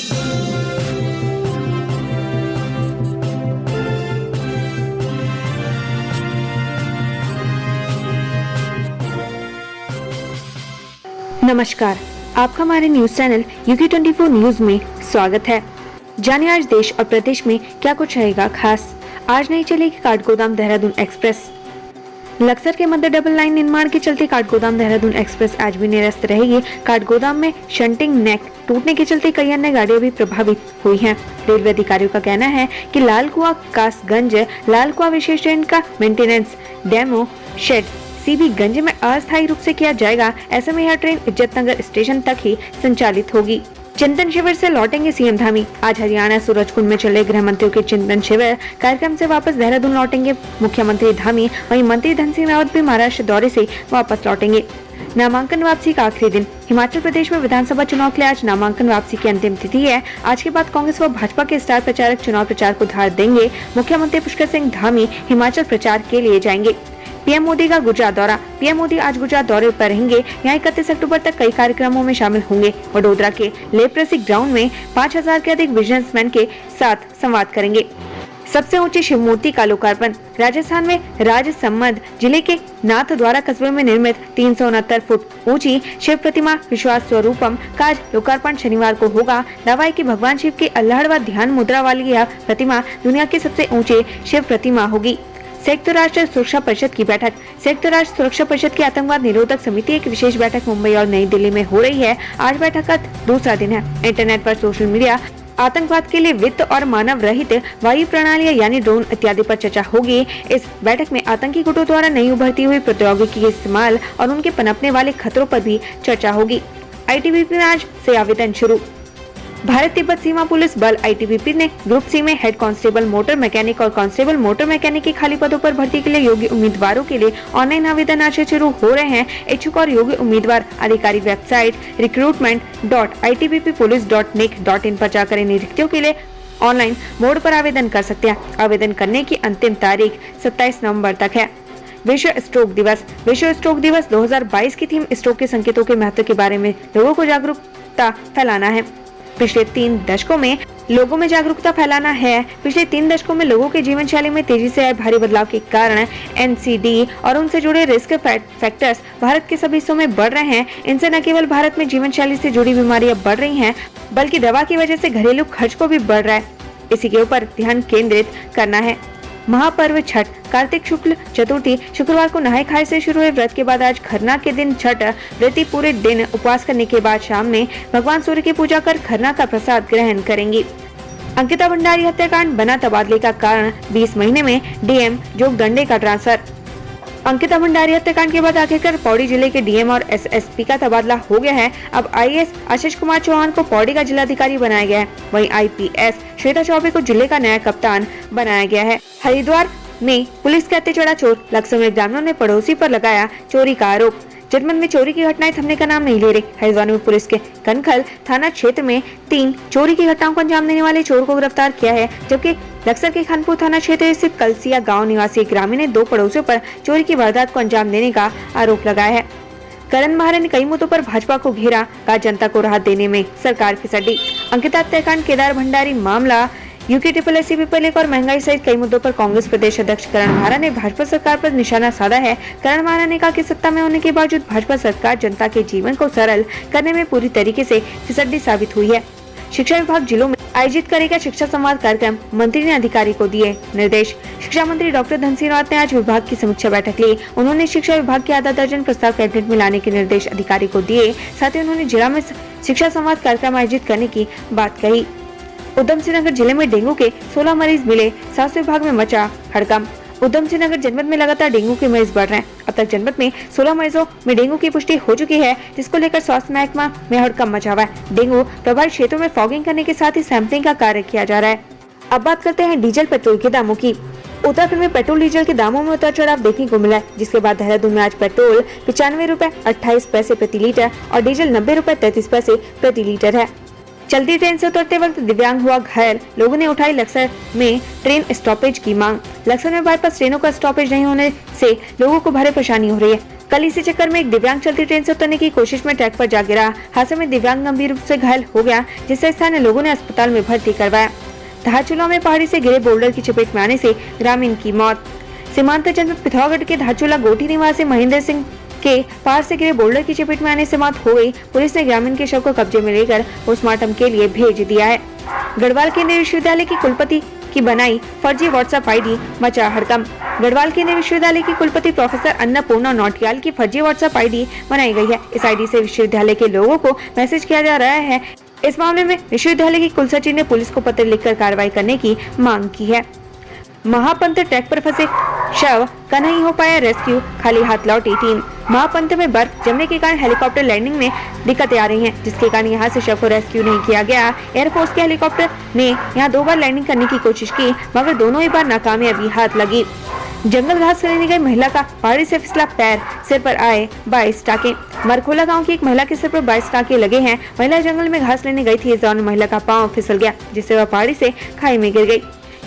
नमस्कार, आपका हमारे न्यूज चैनल UK24 न्यूज में स्वागत है। जानिए आज देश और प्रदेश में क्या कुछ रहेगा खास। आज नहीं चलेगी काठगोदाम देहरादून एक्सप्रेस। लक्सर के मध्य डबल लाइन निर्माण के चलते काठगोदाम देहरादून एक्सप्रेस आज भी निरस्त रहेगी। काठगोदाम में शंटिंग नेक टूटने के चलते कई अन्य गाड़ियां भी प्रभावित हुई हैं। रेलवे अधिकारियों का कहना है कि लालकुआं कासगंज लालकुआं विशेष ट्रेन का मेंटेनेंस डेमो शेड सीबीगंज में अस्थायी रूप से किया जाएगा। ऐसे में यह ट्रेन इज्जतनगर स्टेशन तक ही संचालित होगी। चिंतन शिविर से लौटेंगे सीएम धामी। आज हरियाणा सूरजकुंड में चले गृह मंत्रियों के चिंतन शिविर कार्यक्रम से वापस देहरादून लौटेंगे मुख्यमंत्री धामी। वहीं मंत्री धन सिंह रावत भी महाराष्ट्र दौरे से वापस लौटेंगे। नामांकन वापसी का आखिरी दिन। हिमाचल प्रदेश में विधानसभा चुनाव के लिए आज नामांकन वापसी की अंतिम तिथि है। आज के बाद कांग्रेस व भाजपा के स्टार प्रचारक चुनाव प्रचार को धार देंगे। मुख्यमंत्री पुष्कर सिंह धामी हिमाचल प्रचार के लिए जाएंगे। पीएम मोदी का गुजरात दौरा। पीएम मोदी आज गुजरात दौरे पर रहेंगे। यहाँ 31 अक्टूबर तक कई कार्यक्रमों में शामिल होंगे। वडोदरा के लेप्रसी ग्राउंड में 5000 के अधिक बिजनेसमैन के साथ संवाद करेंगे। सबसे ऊंची शिव मूर्ति का लोकार्पण। राजस्थान में राजसमंद जिले के नाथद्वारा कस्बे में निर्मित 369 फुट ऊंची शिव प्रतिमा विश्वास स्वरूपम का आज लोकार्पण शनिवार को होगा। दावा है कि भगवान शिव के अल्लाहड़ ध्यान मुद्रा वाली यह प्रतिमा दुनिया की सबसे ऊंची शिव प्रतिमा होगी। संयुक्त राष्ट्र सुरक्षा परिषद की बैठक। संयुक्त राष्ट्र सुरक्षा परिषद की आतंकवाद निरोधक समिति एक विशेष बैठक मुंबई और नई दिल्ली में हो रही है। आज बैठक का दूसरा दिन है। इंटरनेट पर सोशल मीडिया आतंकवाद के लिए वित्त और मानव रहित वायु प्रणालियां यानी ड्रोन इत्यादि पर चर्चा होगी। इस बैठक में आतंकी गुटों द्वारा नई उभरती हुई प्रौद्योगिकी के इस्तेमाल और उनके पनपने वाले खतरों पर भी चर्चा होगी। ITBP में आज से आवेदन शुरू। भारत तिब्बत सीमा पुलिस बल ITBP ने ग्रुप सी में हेड कांस्टेबल मोटर मैकेनिक और कांस्टेबल मोटर मैकेनिक के खाली पदों पर भर्ती के लिए योग्य उम्मीदवारों के लिए ऑनलाइन आवेदन आज से शुरू हो रहे हैं। इच्छुक और योग्य उम्मीदवार आधिकारिक वेबसाइट recruitment.itbppolice.nic.in पर जाकर इन रिक्तियों के लिए ऑनलाइन मोड पर आवेदन कर सकते हैं। आवेदन करने की अंतिम तारीख 27 नवम्बर तक है। विश्व स्ट्रोक दिवस। विश्व स्ट्रोक दिवस 2022 की थीम स्ट्रोक के संकेतों के महत्व के बारे में लोगों को जागरूकता फैलाना है। पिछले 3 दशकों में लोगों में जागरूकता फैलाना है। पिछले 3 दशकों में लोगों के जीवन शैली में तेजी से आए भारी बदलाव के कारण NCD और उनसे जुड़े रिस्क फैक्टर्स भारत के सभी हिस्सों में बढ़ रहे हैं। इनसे न केवल भारत में जीवन शैली से जुड़ी बीमारियां बढ़ रही हैं, बल्कि दवा की वजह से घरेलू खर्च को भी बढ़ रहा है। इसी के ऊपर ध्यान केंद्रित करना है। महापर्व छठ। कार्तिक शुक्ल चतुर्थी शुक्रवार को नहाय खाए से शुरू हुए व्रत के बाद आज खरना के दिन छठ व्रती पूरे दिन उपवास करने के बाद शाम में भगवान सूर्य की पूजा कर खरना का प्रसाद ग्रहण करेंगी। अंकिता भंडारी हत्याकांड बना तबादले का कारण। 20 महीने में DM जोगदंडे का ट्रांसफर। अंकिता भंडारी हत्याकांड के बाद आखिरकार पौड़ी जिले के DM और SSP का तबादला हो गया है। अब IAS आशीष कुमार चौहान को पौड़ी का जिलाधिकारी बनाया गया है। वहीं IPS श्वेता चौबे को जिले का नया कप्तान बनाया गया है। हरिद्वार में पुलिस के हत्या चढ़ा चोर। लक्सर में ग्रामीणों ने पड़ोसी पर लगाया चोरी का आरोप। जनपद में चोरी की घटनाएं थमने का नाम नहीं ले रही। हरिद्वार में पुलिस के कनखल थाना क्षेत्र में 3 चोरी की घटनाओं को अंजाम देने वाले चोर को गिरफ्तार किया है, जबकि लक्सर के खानपुर थाना क्षेत्र स्थित कलसिया गांव निवासी ग्रामीण ने 2 पड़ोसियों पर चोरी की वारदात को अंजाम देने का आरोप लगाया है। करण महारे ने कई मुद्दों पर भाजपा को घेरा, कहा जनता को राहत देने में सरकार फिसली। अंकिता हत्याकांड, केदार भंडारी मामला, UKSSP पेपर लीक और महंगाई सहित कई मुद्दों पर कांग्रेस प्रदेश अध्यक्ष करण महारा ने भाजपा सरकार पर निशाना साधा है। करण महारा ने कहा कि सत्ता में होने के बावजूद भाजपा सरकार जनता के जीवन को सरल करने में पूरी तरीके से फिसड्डी साबित हुई है। शिक्षा विभाग जिलों में आयोजित करेगा शिक्षा संवाद कार्यक्रम। मंत्री ने अधिकारी को दिए निर्देश। शिक्षा मंत्री डॉक्टर धन सिंह रावत ने आज विभाग की समीक्षा बैठक ली। उन्होंने शिक्षा विभाग के आधा दर्जन प्रस्ताव कैबिनेट में लाने के निर्देश अधिकारी को दिए। साथ ही उन्होंने जिला में शिक्षा संवाद कार्यक्रम आयोजित करने की बात कही। उधम सिंह नगर जिले में डेंगू के 16 मरीज मिले। स्वास्थ्य विभाग में मचा हड़कंप। उधम सिंह नगर जनपद में लगातार डेंगू के मरीज बढ़ रहे हैं। अब तक जनपद में 16 मरीजों में डेंगू की पुष्टि हो चुकी है, जिसको लेकर स्वास्थ्य महकमा में हड़कंप मचा हुआ है। डेंगू प्रभावित क्षेत्रों में फॉगिंग करने के साथ ही सैंपलिंग का कार्य किया जा रहा है। अब बात करते हैं डीजल पेट्रोल के दामों की। उत्तराखंड में पेट्रोल डीजल के दामों में उतार चढ़ाव देखने को मिला है, जिसके बाद देहरादून में आज पेट्रोल 95 रुपए 28 पैसे प्रति लीटर और डीजल 90 रुपए 33 पैसे प्रति लीटर है। चलती ट्रेन से उतरते वक्त दिव्यांग हुआ घायल। लोगों ने उठाई लक्सर में ट्रेन स्टॉपेज की मांग। लक्सर में बाईपास ट्रेनों का स्टॉपेज नहीं होने से लोगों को भारी परेशानी हो रही है। कल इसी चक्कर में एक दिव्यांग चलती ट्रेन से उतरने की कोशिश में ट्रैक पर जा गिरा। हादसे में दिव्यांग गंभीर रूप से घायल हो गया, जिससे स्थानीय लोगों ने अस्पताल में भर्ती करवाया। धारचूला में पहाड़ी से गिरे बोल्डर की चपेट में आने से ग्रामीण की मौत। सीमांत जनपद पिथौरागढ़ के धारचूला गोटी निवासी महेंद्र सिंह के पहाड़ से गिरे बोल्डर की चपेट में आने से मौत हो गई। पुलिस ने ग्रामीण के शव को कब्जे में लेकर पोस्टमार्टम के लिए भेज दिया है। गढ़वाल केंद्रीय विश्वविद्यालय की कुलपति की बनाई फर्जी व्हाट्सएप आईडी, मचा हड़कंप। गढ़वाल केंद्रीय विश्वविद्यालय की कुलपति प्रोफेसर अन्नपूर्णा नौटियाल की फर्जी व्हाट्सएप आईडी बनाई गई है। इस आईडी से विश्वविद्यालय के लोगों को मैसेज किया जा रहा है। इस मामले में विश्वविद्यालय की कुलसचिव ने पुलिस को पत्र लिखकर कार्रवाई करने की मांग की है। महापंत ट्रैक पर फंसे शव का नहीं हो पाया रेस्क्यू, खाली हाथ लौटी टीम। महापंत में बर्फ जमने के कारण हेलीकॉप्टर लैंडिंग में दिक्कतें आ रही हैं, जिसके कारण यहां से शव को रेस्क्यू नहीं किया गया। एयरफोर्स के हेलीकॉप्टर ने यहां 2 बार लैंडिंग करने की कोशिश की, मगर दोनों ही बार नाकामयाबी हाथ लगी। जंगल घास लेने गई महिला का पहाड़ी से फिसला पैर, सिर पर आए 22 टाके। मरखोला गांव की एक महिला के सिर पर 22 टाके लगे हैं। महिला जंगल में घास लेने गई थी। इस दौरान महिला का पांव फिसल गया, जिससे वह पहाड़ी से खाई में गिर गई।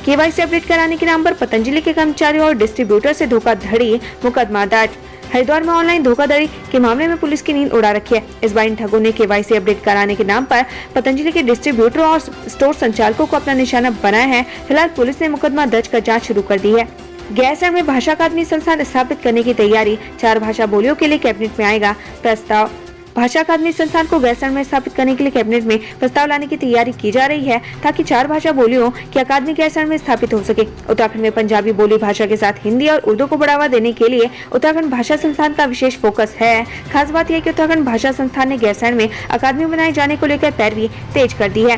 केवाईसी अपडेट कराने के नाम पर पतंजलि के कर्मचारियों और डिस्ट्रीब्यूटर से धोखाधड़ी, मुकदमा दर्ज। हरिद्वार में ऑनलाइन धोखाधड़ी के मामले में पुलिस की नींद उड़ा रखी है। इस बार इन ठगों ने केवाईसी अपडेट कराने के नाम पर पतंजलि के डिस्ट्रीब्यूटर और स्टोर संचालकों को अपना निशाना बनाया है। फिलहाल पुलिस ने मुकदमा दर्ज कर जाँच शुरू कर दी है। गैरसैंण में भाषा अकादमी संस्थान स्थापित करने की तैयारी, 4 भाषा बोलियों के लिए कैबिनेट में आएगा प्रस्ताव। भाषा अकादमी संस्थान को गैरसैंण में स्थापित करने के लिए कैबिनेट में प्रस्ताव लाने की तैयारी की जा रही है, ताकि 4 भाषा बोलियों की अकादमी गैरसैंण में स्थापित हो सके। उत्तराखंड में पंजाबी बोली भाषा के साथ हिंदी और उर्दू को बढ़ावा देने के लिए उत्तराखंड भाषा संस्थान का विशेष फोकस है। खास बात यह कि उत्तराखंड भाषा संस्थान ने गैरसैंण में अकादमी बनाए जाने को लेकर पैरवी तेज कर दी है।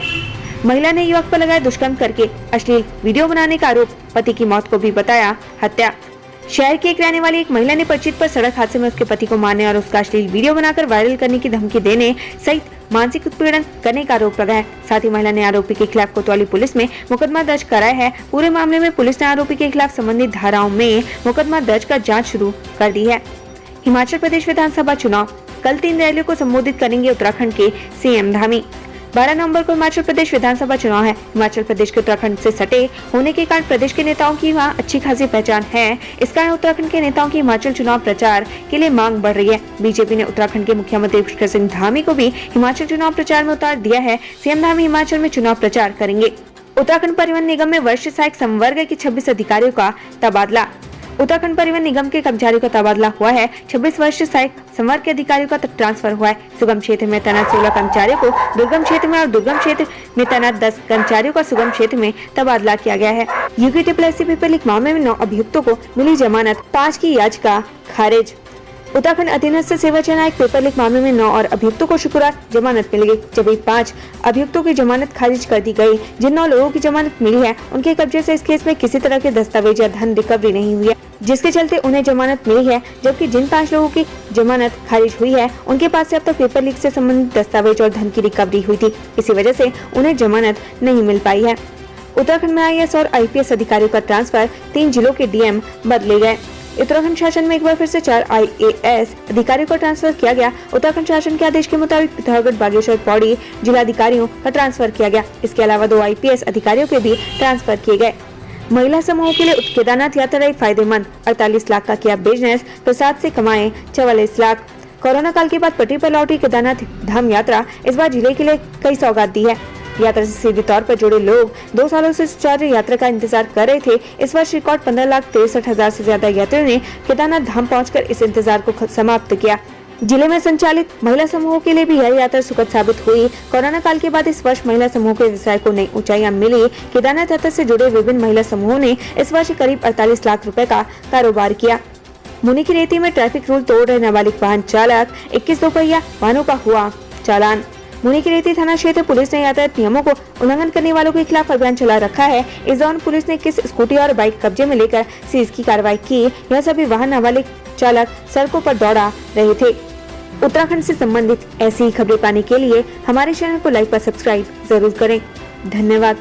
महिला ने युवक पर लगाया दुष्कर्म करके अश्लील वीडियो बनाने का आरोप, पति की मौत को भी बताया हत्या। शहर की एक रहने वाली एक महिला ने परिचित पर सड़क हादसे में उसके पति को मारने और उसका अश्लील वीडियो बनाकर वायरल करने की धमकी देने सहित मानसिक उत्पीड़न करने का आरोप लगाया है। साथ ही महिला ने आरोपी के खिलाफ कोतवाली पुलिस में मुकदमा दर्ज कराया है। पूरे मामले में पुलिस ने आरोपी के खिलाफ संबंधित धाराओं में मुकदमा दर्ज कर जाँच शुरू कर दी है। हिमाचल प्रदेश विधानसभा चुनाव, कल 3 रैलियों को संबोधित करेंगे उत्तराखंड के सीएम धामी। 12 नवंबर को हिमाचल प्रदेश विधानसभा चुनाव है। हिमाचल प्रदेश के उत्तराखंड से सटे होने के कारण प्रदेश के नेताओं की वहां अच्छी खासी पहचान है। इस कारण उत्तराखंड के नेताओं की हिमाचल चुनाव प्रचार के लिए मांग बढ़ रही है। बीजेपी ने उत्तराखंड के मुख्यमंत्री पुष्कर सिंह धामी को भी हिमाचल चुनाव प्रचार में उतार दिया है। सीएम धामी हिमाचल में चुनाव प्रचार करेंगे। उत्तराखंड परिवहन निगम में वरिष्ठ सहायक संवर्ग के 26 अधिकारियों का तबादला। उत्तराखंड परिवहन निगम के कर्मचारियों का तबादला हुआ है। 26 वर्ष सहायक संवर्ग के अधिकारियों का ट्रांसफर हुआ है। सुगम क्षेत्र में तैनात 16 कर्मचारियों को दुर्गम क्षेत्र में और दुर्गम क्षेत्र में तैनात 10 कर्मचारियों का सुगम क्षेत्र में तबादला किया गया है। यूपीएससी पेपर लीक मामले में 9 अभियुक्तों को मिली जमानत, 5 की याचिका खारिज। उत्तराखंड अधीनस्थ सेवा चयन आयोग पेपर लीक मामले में 9 और अभियुक्तों को शुक्रवार जमानत मिल गई, जबकि 5 अभियुक्तों की जमानत खारिज कर दी गई। जिन 9 लोगों की जमानत मिली है, उनके कब्जे से इस केस में किसी तरह के दस्तावेज या धन रिकवरी नहीं हुई है, जिसके चलते उन्हें जमानत मिली है। जबकि जिन 5 लोगों की जमानत खारिज हुई है, उनके पास से अब तक पेपर लीक से संबंधित दस्तावेज और धन की रिकवरी हुई थी। इसी वजह से उन्हें जमानत नहीं मिल पाई है। उत्तराखंड में आईएएस और आईपीएस अधिकारियों का ट्रांसफर, 3 जिलों के डीएम बदले गए। उत्तराखंड शासन में एक बार फिर से 4 आईएएस अधिकारियों को ट्रांसफर किया गया। उत्तराखंड शासन के आदेश के मुताबिक पिथौरागढ़, बागेश्वर, पौड़ी जिलाधिकारियों का ट्रांसफर किया गया। इसके अलावा 2 आईपीएस अधिकारियों के भी ट्रांसफर किए गए। महिला समूहों के लिए केदारनाथ यात्रा रही फायदेमंद, 48 लाख का किया बिजनेस, प्रसाद से कमाए 44 लाख। कोरोना काल के बाद पटरी पर लौटी केदारनाथ धाम यात्रा इस बार जिले के लिए कई सौगात दी है। यात्रा से सीधे तौर पर जुड़े लोग 2 सालों से सुचारू यात्रा का इंतजार कर रहे थे। इस वर्ष रिकॉर्ड 15,63,000 से ज्यादा यात्रियों ने केदारनाथ धाम पहुंचकर इस इंतजार को समाप्त किया। जिले में संचालित महिला समूहों के लिए भी यह यात्रा सुखद साबित हुई। कोरोना काल के बाद इस वर्ष महिला समूह के व्यवसाय को नई ऊंचाइयां मिली। केदारनाथ यात्रा से जुड़े विभिन्न महिला समूहों ने इस वर्ष करीब 48 लाख रुपए का कारोबार किया। मुनि की रेती में ट्रैफिक रूल तोड़ रहे नाबालिग वाहन चालक, 21 दोपहिया वाहनों का हुआ चालान। मुनि की रेती थाना क्षेत्र पुलिस ने यातायात नियमों को उल्लंघन करने वालों के खिलाफ अभियान चला रखा है। इस दौरान पुलिस ने 21 स्कूटी और बाइक कब्जे में लेकर सीज की कार्रवाई की। यह सभी वाहन नाबालिग चालक सड़कों पर दौड़ा रहे थे। उत्तराखंड से संबंधित ऐसी खबरें पाने के लिए हमारे चैनल को लाइक और सब्सक्राइब जरूर करें। धन्यवाद।